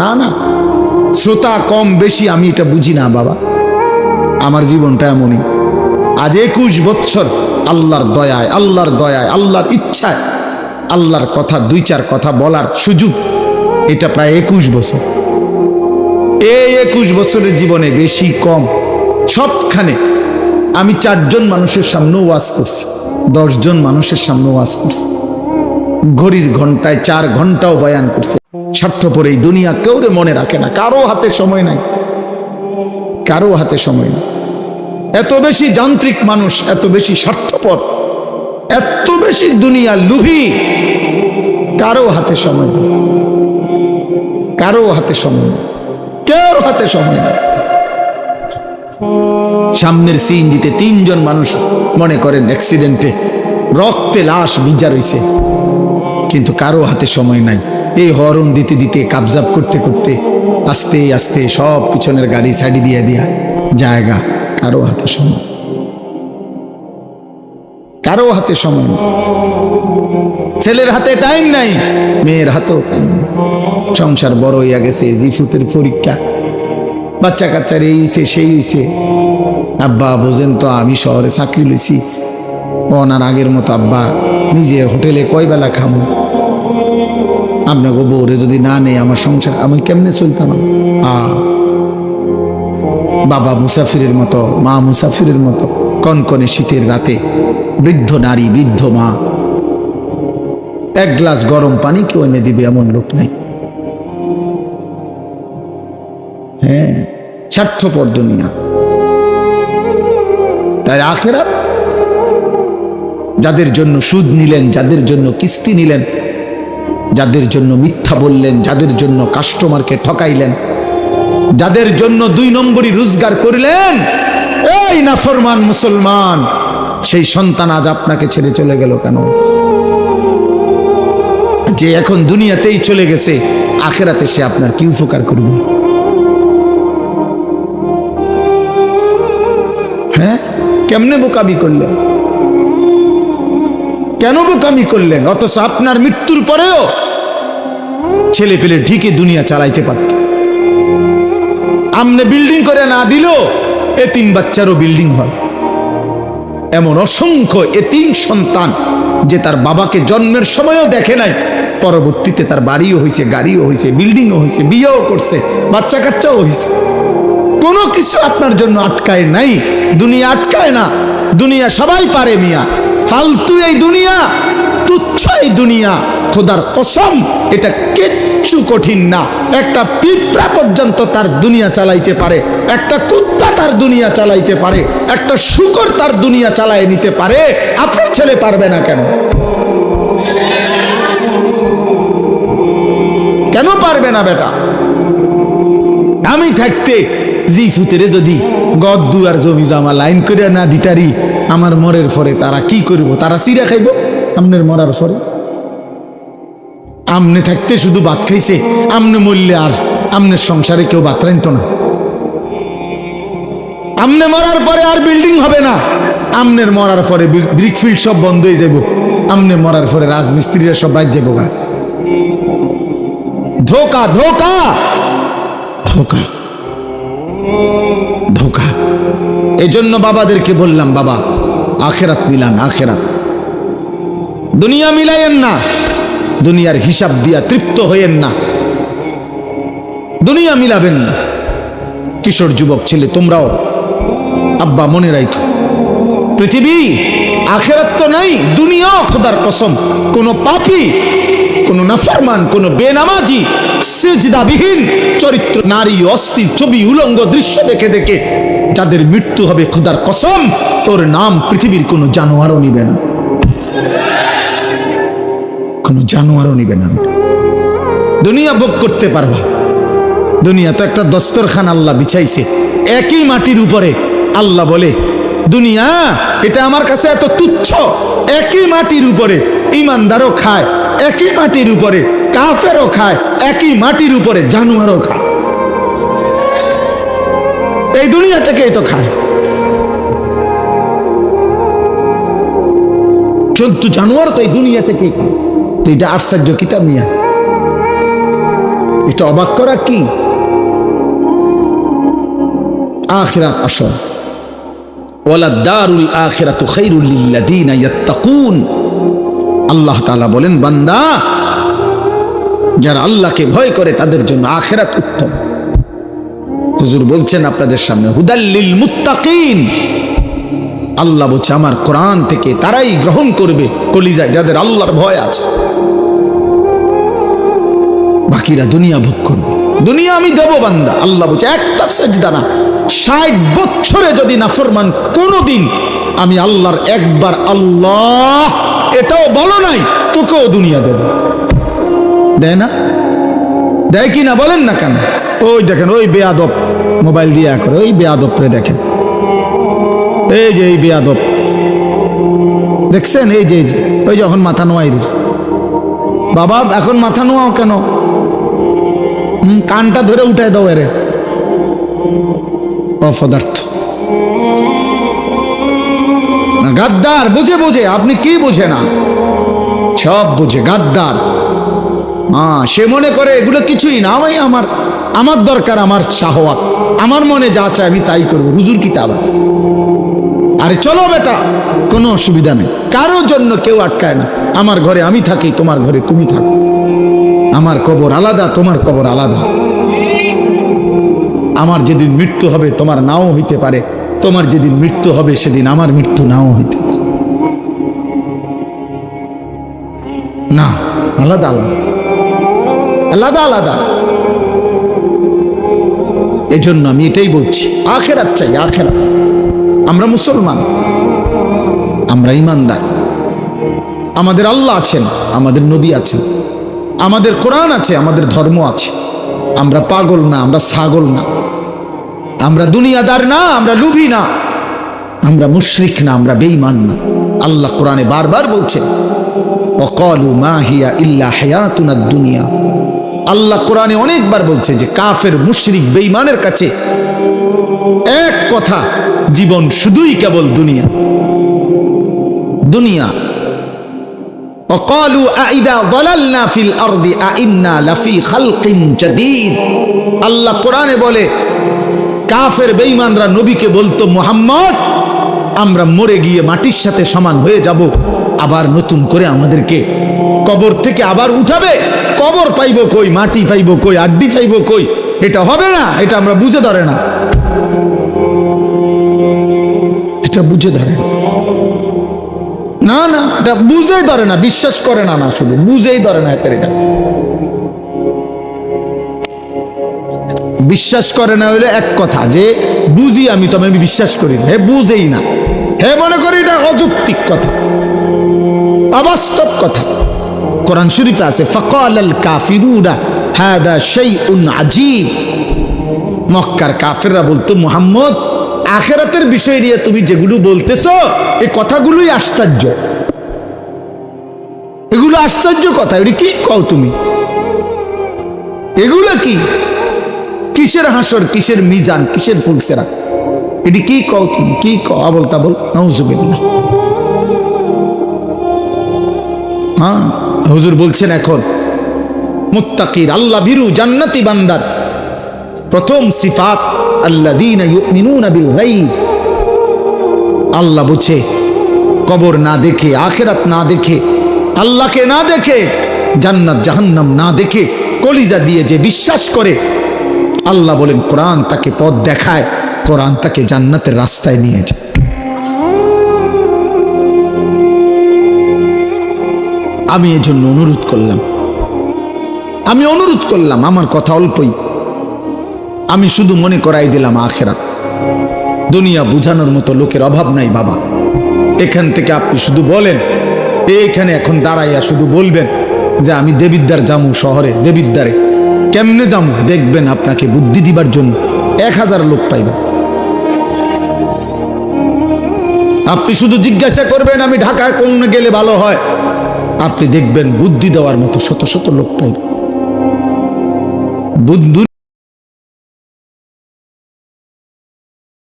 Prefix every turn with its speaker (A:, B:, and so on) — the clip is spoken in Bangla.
A: না না, শ্রোতা কম বেশি আমি এটা বুঝি না বাবা, আমার জীবনটা এমনই। আজ 21 বছর আল্লাহর দয়ায়, আল্লাহর দয়ায়, আল্লাহর ইচ্ছায়, আল্লাহর কথা 2-4 কথা বলার সুযোগ, এটা প্রায় 21 বছর। এই 21 বছরের জীবনে বেশি কম সবখানে আমি 4 জন মানুষের সামনে ওয়াজ করছি, 10 জন মানুষের সামনে ওয়াজ করছি, ঘড়ির ঘন্টায় 4 ঘন্টাও বয়ান করছে। স্বার্থপর এই দুনিয়া কেউরে মনে রাখে না, কারো হাতে সময় নাই, কারো হাতে সময় নেই। এত বেশি যান্ত্রিক মানুষ, এত বেশি স্বার্থপর, এত বেশি দুনিয়া লুভি, কারো হাতে সময় নেই, কারো হাতে সময় নেই, কেউ হাতে সময় নেই। সামনের সিএনজিতে 3 জন মানুষ মনে করেন অ্যাক্সিডেন্টে রক্তে লাশ ভিজা রইছে, কিন্তু কারো হাতে সময় নাই। এই হরন দিতে দিতে কাবজাব করতে করতে আস্তে আস্তে সব পিছনের গাড়ি সাইডে দিয়ে দিয়া জায়গা, কারো হাতে সময়, কারো হাতে সময় নেই। ছেলের হাতে টাইম নাই, মেয়ের হাতেও টাইম নেই। সংসার বড় হইয়া গেছে, জিফুতের পরীক্ষা, বাচ্চা কাচ্চার এই হইছে সেই হইছে। আব্বা বোঝেন তো, আমি শহরে চাকরি লইছি, ওনার আগের মতো আব্বা নিজের হোটেলে কয় বেলা খামো, আপনাকে বউরে যদি না নেই আমার সংসার আমি কেমনে চলতাম। বাবা মুসাফিরের মতো, মা মুসাফিরের মতো, কনকনে শীতের রাতে বৃদ্ধ নারী, বৃদ্ধ মা 1 গ্লাস গরম পানি কেউ এনে দিবে এমন লোক নাই। হ্যাঁ, স্বার্থপর দুনিয়া। তাই আখিরাত যাদের জন্য সুদ নিলেন, যাদের জন্য কিস্তি নিলেন, যাদের জন্য মিথ্যা বললেন, যাদের জন্য কাস্টমারকে ঠকাইলেন, যাদের জন্য 2 নম্বরই রোজগার করলেন, এই নাফরমান মুসলমান, সেই সন্তান আজ আপনাকে ছেড়ে চলে গেল কেন? যে এখন দুনিয়াতেই চলে গেছে, আখিরাতে সে আপনার কি উপকার করবে? হ্যাঁ, কেমনে বোকামি করলেন, কেন বোকামি করলেন? অথচ আপনার মৃত্যুর পরেও ছেলে পেলে ঠিকই দুনিয়া চালাইতে পারত। আমনে বিল্ডিং করে না দিল, এতিম বাচ্চারও বিল্ডিং হয়। এমন অসংখ্য এতিম সন্তান যে তার বাবাকে জন্মের সময়ও দেখে নাই, পরবর্তীতে তার বাড়িও হয়েছে, গাড়িও হয়েছে, বিল্ডিংও হয়েছে, বিয়েও করছে, বাচ্চা কাচ্চাও হয়েছে। কোনো কিছু আপনার জন্য আটকায় নাই, দুনিয়া আটকায় না। দুনিয়া সবাই পারে মিয়া, ফালতু এই দুনিয়া, তুচ্ছ এই দুনিয়া। খোদার কসম, এটা কিচ্ছু কঠিন না। একটা পিঁপড়া পর্যন্ত তার দুনিয়া চালাইতে পারে, একটা কুত্তা তার দুনিয়া চালাইতে পারে, একটা শূকর তার দুনিয়া চালায় নিতে পারে। আপনার ছেলে পারবে না কেন? কেন পারবে না বেটা? আমি থাকতে জিফুতেরে যদি গদ্দু আর জমি জামা লাইন করে না দিতারি, আমার মরের পরে তারা কি করব? তারা চিরা খাইব আমনের মরার পরে। আমনে থাকতে শুধু ভাত খাইছে, আমনে মরলে আর আমনের সংসারে কেউ ভাত রাইনত না। আমনে মরার পরে আর বিল্ডিং হবে না, আমনের মরার পরে ব্রিকফিল্ড সব বন্ধ হয়ে যাব, আমনে মরার পরে রাজমিস্ত্রিরা সব বাইর যাবো গা। ধোকা, ধোকা, ধোকা, ধোকা। এই জন্য বাবাদেরকে বললাম, বাবা আখেরাত মিলান, আখেরাত। দুনিয়া মিলাইয়েন না, দুনিয়ার হিসাব দিয়া তৃপ্ত হইয়েন না, দুনিয়া মিলাবেন না। কিশোর যুবক ছেলে তোমরাও আব্বা মনে রাখো, পৃথিবী আখেরাত তো নাই, দুনিয়া খোদার কসম। কোন পাপী, কোন নাফরমান, কোন বেনামাজি, সিজদাবিহীন চরিত্র নারী, অস্থির ছবি, উলঙ্গ দৃশ্য দেখে দেখে যাদের মৃত্যু হবে, খোদার কসম তোর নাম পৃথিবীর কোন জানোয়ারও নিবে না, কোন জানোয়ারও নিবে না। দুনিয়া ভোগ করতে পারবা, দুনিয়া তো একটা দস্তরখান আল্লাহ বিছাইছে একই মাটির উপরে। আল্লাহ বলে দুনিয়া এটা আমার কাছে এত তুচ্ছ, একই মাটির উপরে ইমানদারও খায়, একই মাটির উপরে কাফেরও খায়, একই মাটির উপরে জানোয়ারও খায়। এই দুনিয়া থেকেই তো খায়। জন্তু জানোয়ার তো এই দুনিয়া থেকেই খায়। তো এটা আশ্চর্য কিতাব মিয়া। এটা অবাক করা কি? আখিরাত আসল। ওয়ালাদ-দারুল আখিরাতু খায়রুল লিল্লাযিনা ইয়াত্তাকুন। আল্লাহ তাআলা বলেন, বান্দা যারা আল্লাহকে ভয় করে তাদের জন্য আখিরাত উত্তম। হুজুর বলছেন আপনাদের সামনে, হুদাল লিল মুত্তাকিন। আল্লাহ বলছে আমার কোরআন থেকে তারাই গ্রহণ করবে কলিজায় যাদের আল্লাহর ভয় আছে। বাকিরা দুনিয়া ভোগ করবে। দুনিয়া আমি দেব বান্দা। আল্লাহ বলছে একটা সেজদা না, 60 বছরে যদি নাফরমান কোনদিন আমি আল্লাহর একবার আল্লাহ এটাও বলো নাই, তোকেও দুনিয়া দেব। দেয় না? দেয় কি না বলেন না কেন? ওই দেখেন ওই বেয়াদব মোবাইল দিয়ে করে, ওই বেয়াদব রে দেখেন, এই যে এই বেয়াদব দেখছেন, এই যে ওই যখন মাথা নোয়াই দিচ্ছে। বাবা এখন মাথা নোয়াও কেন? কানটা ধরে উঠায় দাও এরে, অপদার্থ গাদ্দার। বুঝে বুঝে, আপনি কি বুঝে না? সব বুঝে, গাদ্দার। সে মনে করে এগুলো কিছুই না, আমি আমার দরকার আমার শাহওয়াত, আমার মনে যা চায় আমি তাই করবো। হুজুর কি তা? আরে চলো বেটা, কোনো অসুবিধা নেই, কারোর জন্য কেউ আটকায় না। আমার ঘরে আমি থাকি, তোমার ঘরে তুমি থাকো। আমার কবর আলাদা, তোমার কবর আলাদা। আমার যেদিন মৃত্যু হবে তোমার নাও হইতে পারে, তোমার যেদিন মৃত্যু হবে সেদিন আমার মৃত্যু নাও হইতে পারে। না, আলাদা আলাদা, আলাদা আলাদা। এজন্য আমি এটাই বলছি, আখিরাত চাই, আখিরাত। আমরা মুসলমান, আমরা ইমানদার, আমাদের আল্লাহ আছেন, আমাদের নবী আছেন, আমাদের কোরআন আছে, আমাদের ধর্ম আছে। আমরা পাগল না, আমরা ছাগল না, আমরা দুনিয়াদার না, আমরা লুভি না, আমরা মুশরিক না, আমরা বেঈমান না। আল্লাহ কোরআনে বারবার বলছেন, ওয়াকালু মা হিয়া ইল্লা হায়াতুনাদ দুনিয়া। আল্লাহ কোরআনে অনেকবার বলছে যে কাফের, মুশরিক, বেঈমানের কাছে এক কথা, জীবন শুধুই কেবল দুনিয়া, দুনিয়া। وقالوا أإذا ضللنا في الأرض أإنا لفي خلق جديد। আল্লাহ কোরআনে বলে কাফের বেঈমানরা নবীকে বলতো, মুহাম্মদ আমরা মরে গিয়ে মাটির সাথে সমান হয়ে যাব, আবার নতুন করে আমাদেরকে কবর থেকে আবার উঠাবে। কবর পাইব কই, মাটি পাইব কই, আড্ডি পাইব কই? এটা হবে না, এটা আমরা বুঝে ধরে না, এটা বুঝে ধরে না, না এটা বুঝেই ধরে না, বিশ্বাস করে না, না শুধু বুঝেই ধরে না। এটা বিশ্বাস করে না হইলে এক কথা, যে বুঝি আমি, তবে আমি বিশ্বাস করি না। হে বুঝেই না, হে মনে করি এটা অযৌক্তিক কথা, অবাস্তব কথা। কোরআন শরীফে আছে, ফাকালাল কাফিরুনা হাদা শাইউন আজীব। মক্কার কাফেররা বলতো, মুহাম্মদ আখিরাতের বিষয় নিয়ে তুমি যেগুলো বলতেছো এই কথাগুলোই আশ্চর্য, এগুলো আশ্চর্য কথা। এগুলি কি কও তুমি? এগুলো কি? কিসের হাসর, কিসের মিজান, কিসের ফুলসেরা? এটি কি কও তুমি? কি কও? আবল তাবল, নাউজুবিল্লাহ। হুজুর বলছেন এখন মুত্তাকির, আল্লাহ ভীরু জান্নাতি বান্দার প্রথম সিফাত আল্লাযীনা ইউমিনুনা বিল গায়ব। আল্লাহ বলছে কবর না দেখে, আখিরাত না দেখে, আল্লাহকে না দেখে, জান্নাত জাহান্নাম না দেখে কলিজা দিয়ে যে বিশ্বাস করে, আল্লাহ বলেন কোরআন তাকে পথ দেখায়, কোরআন তাকে জান্নাতের রাস্তায় নিয়ে যায়। আমি এজন্য অনুরোধ করলাম, আমার কথা অল্পই, আমি শুধু মনে করাই দিলাম আখিরাত। দুনিয়া বুঝানোর মতো লোকের অভাব নাই বাবা। এখান থেকে আপনি শুধু বলেন, এইখানে এখন দাঁড়াইয়া শুধু বলবেন যে আমি দেবিদ্বার যামু, শহরে দেবিদ্বারে কেমনে যামু, দেখবেন আপনাকে বুদ্ধি দিবার জন্য 1000 লোক পাইবেন। আপনি শুধু জিজ্ঞাসা করবেন আমি ঢাকায় কোন গেলে ভালো হয়, আপনি দেখবেন বুদ্ধি দেওয়ার মতো শত শত লোক পাইবেন।